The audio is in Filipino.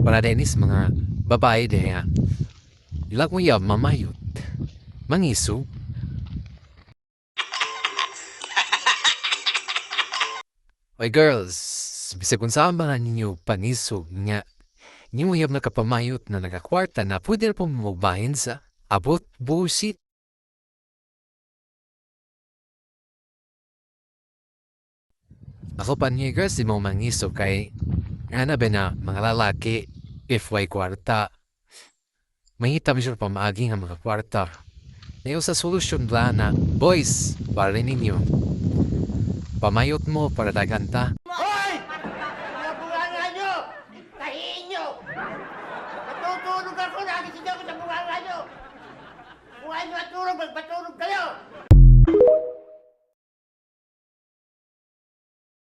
Para denis mga babae deya. Ilak mo yaw mamayot. Mangiso. Oy girls, bisag kung saan ba ninyo pangisog nga ninyo uyab na kapamayot na nagakwarta na pwede na pong mabahin sa abot bullshit. Ako pa niya girls, di mo mangisog kay ana ba na mga lalaki if way kwarta. Mahita mo siya pamaagi nga mga kwarta. Ngayon sa solusyon ba na, boys, para ninyo. Pamayot mo para daganta. Hoy! Mga bunganga nyo! Tahiin nyo! Natutulog ako, nagising ako sa bunganga nyo! Kung ano at tulog, magpatulog kayo!